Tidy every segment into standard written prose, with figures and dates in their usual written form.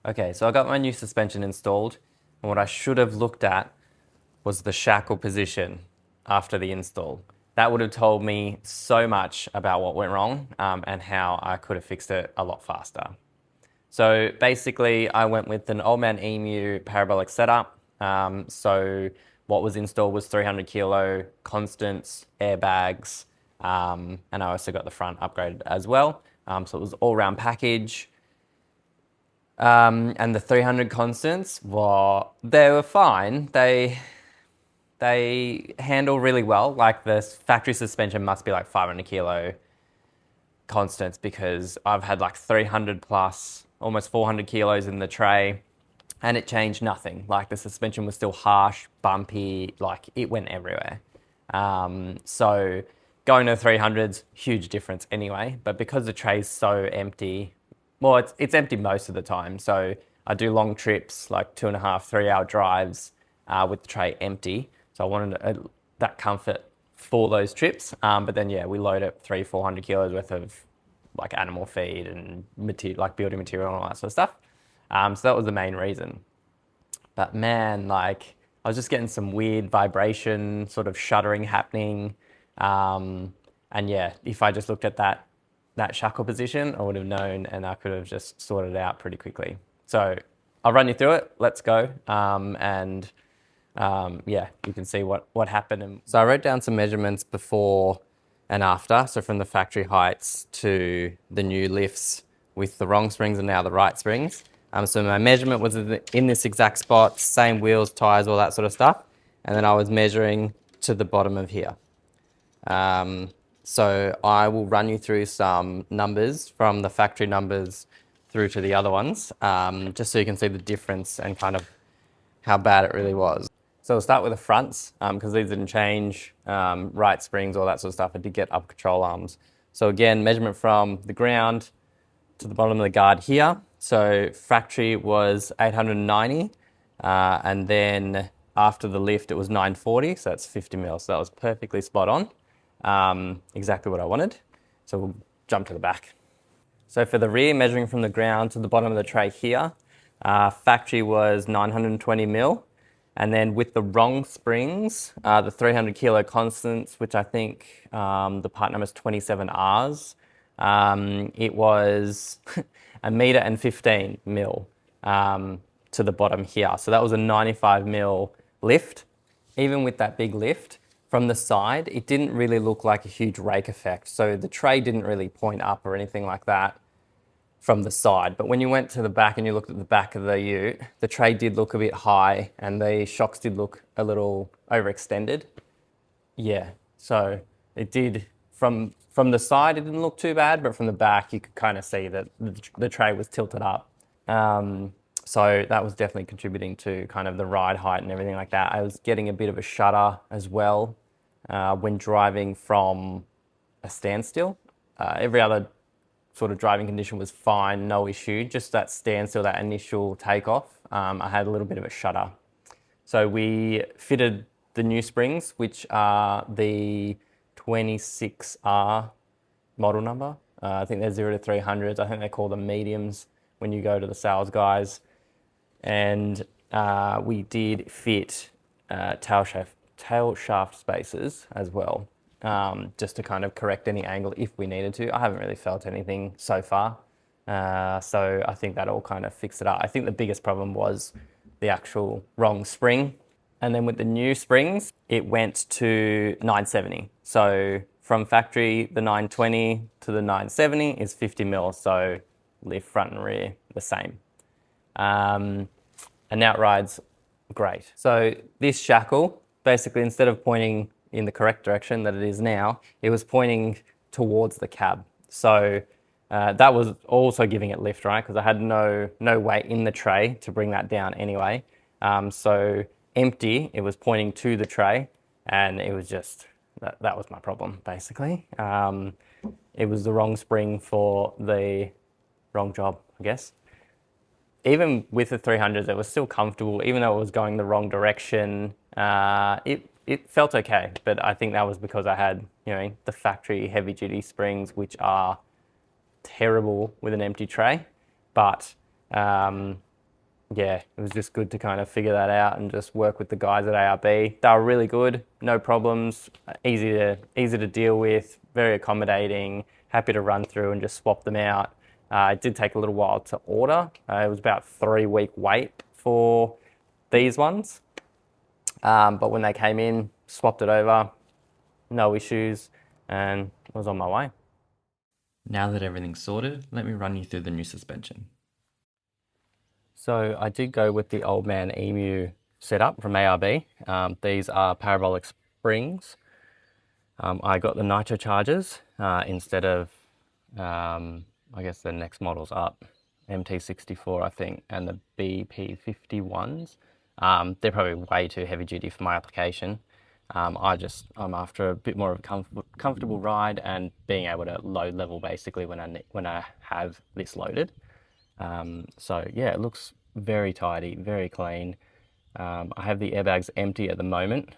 Okay, so I got my new suspension installed, and what I should have looked at was the shackle position after the install. That would have told me so much about what went wrong and how I could have fixed it a lot faster. So basically, I went with an Old Man Emu parabolic setup. So what was installed was 300 kilo constants, airbags, and I also got the front upgraded as well. So it was all round package. And the 300 constants, well, they were fine. They handle really well. Like the factory suspension must be like 500 kilo constants because I've had like 300 plus, almost 400 kilos in the tray, and it changed nothing. Like the suspension was still harsh, bumpy, like it went everywhere. So going to the 300s, huge difference anyway. But because the tray's so empty, well, it's empty most of the time. So I do long trips, like 2.5, 3 hour drives with the tray empty. So I wanted that comfort for those trips. But then, yeah, we load up 300-400 kilos worth of like animal feed and material, like building material and all that sort of stuff. So that was the main reason. But man, like I was just getting some weird vibration, sort of shuddering happening. And yeah, if I just looked at that shackle position, I would have known and I could have just sorted it out pretty quickly. So I'll run you through it. Let's go. Yeah, you can see what happened. And so I wrote down some measurements before and after. So from the factory heights to the new lifts with the wrong springs and now the right springs. So my measurement was in this exact spot, same wheels, tires, all that sort of stuff. And then I was measuring to the bottom of here. So I will run you through some numbers from the factory numbers through to the other ones, just so you can see the difference and kind of how bad it really was. So we'll start with the fronts, because these didn't change, right springs, all that sort of stuff. I did get upper control arms. So again, measurement from the ground to the bottom of the guard here. So factory was 890, and then after the lift, it was 940, so that's 50 mil. So that was perfectly spot on. Exactly what I wanted. So we'll jump to the back. So for the rear, measuring from the ground to the bottom of the tray here, factory was 920 mil. And then with the wrong springs, the 300 kilo constants, which I think the part number is 27 Rs, it was 1.15 mil to the bottom here. So that was a 95 mil lift. Even with that big lift, from the side, it didn't really look like a huge rake effect. So the tray didn't really point up or anything like that from the side. But when you went to the back and you looked at the back of the ute, the tray did look a bit high and the shocks did look a little overextended. Yeah, so it did, from the side, it didn't look too bad, but from the back, you could kind of see that the tray was tilted up. So that was definitely contributing to kind of the ride height and everything like that. I was getting a bit of a shudder as well when driving from a standstill. Every other sort of driving condition was fine, no issue. Just that standstill, that initial takeoff, I had a little bit of a shudder. So we fitted the new springs, which are the 26R model number. I think they're 0 to 300s. I think they call them mediums when you go to the sales guys. And we did fit tail shaft spacers as well, just to kind of correct any angle if we needed to. I haven't really felt anything so far. So I think that all kind of fixed it up. I think the biggest problem was the actual wrong spring. And then with the new springs, it went to 970. So from factory, the 920 to the 970 is 50 mil. So lift front and rear, the same. And now it rides great. So this shackle, basically instead of pointing in the correct direction that it is now, it was pointing towards the cab. So that was also giving it lift, right? Because I had no weight in the tray to bring that down anyway. So empty, it was pointing to the tray, and it was just, that was my problem, basically. It was the wrong spring for the wrong job, I guess. Even with the 300s, it was still comfortable, even though it was going the wrong direction. It felt okay, but I think that was because I had, the factory heavy duty springs, which are terrible with an empty tray. But yeah, it was just good to kind of figure that out and just work with the guys at ARB. They were really good, no problems, easy to deal with, very accommodating, happy to run through and just swap them out. It did take a little while to order. It was about 3-week wait for these ones. But when they came in, swapped it over, no issues, and was on my way. Now that everything's sorted, let me run you through the new suspension. So I did go with the Old Man Emu setup from ARB. These are parabolic springs. I got the nitro chargers instead of, I guess the next model's up, MT64 I think, and the BP51s. They're probably way too heavy duty for my application. I'm after a bit more of a comfortable ride and being able to load level basically when I have this loaded. So yeah, it looks very tidy, very clean. I have the airbags empty at the moment.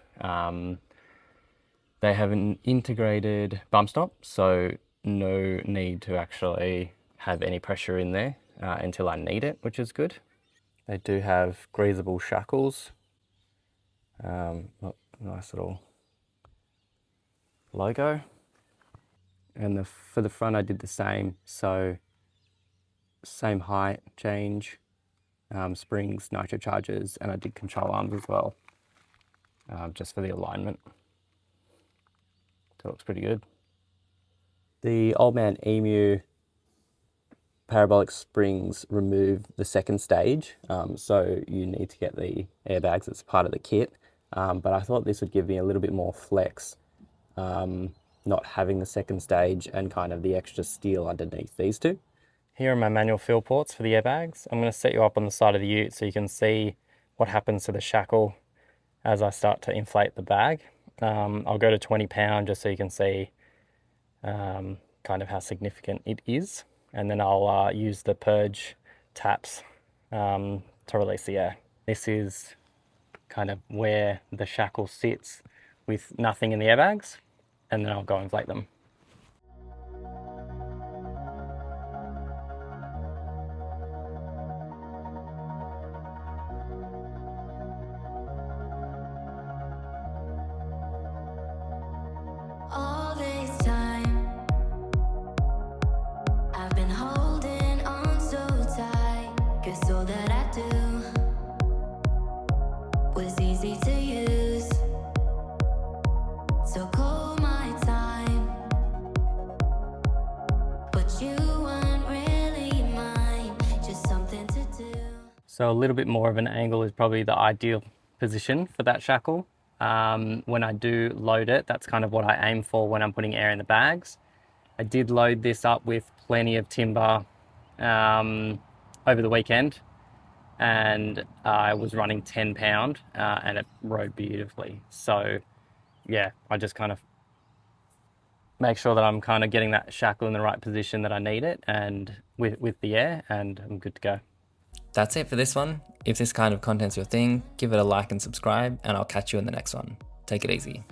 They have an integrated bump stop, so no need to actually have any pressure in there until I need it, which is good. They do have greasable shackles. Nice little logo. And for the front I did the same, so same height change, springs, nitro chargers, and I did control arms as well, just for the alignment. So it looks pretty good. The Old Man Emu parabolic springs remove the second stage, so you need to get the airbags as part of the kit, but I thought this would give me a little bit more flex, not having the second stage and kind of the extra steel underneath these two. Here are my manual fill ports for the airbags. I'm going to set you up on the side of the ute so you can see what happens to the shackle as I start to inflate the bag. I'll go to 20 pound just so you can see kind of how significant it is. And then I'll use the purge taps to release the air. This is kind of where the shackle sits with nothing in the airbags, and then I'll go inflate them. All this time, I've been holding on so tight, 'cause all that I do was easy to use. So call my time, but you weren't really mine, just something to do. So a little bit more of an angle is probably the ideal position for that shackle. When I do load it, that's kind of what I aim for when I'm putting air in the bags. I did load this up with plenty of timber over the weekend, and I was running 10 pound and it rode beautifully. So yeah, I just kind of make sure that I'm kind of getting that shackle in the right position that I need it and with the air, and I'm good to go. That's it for this one. If this kind of content's your thing, give it a like and subscribe, and I'll catch you in the next one. Take it easy.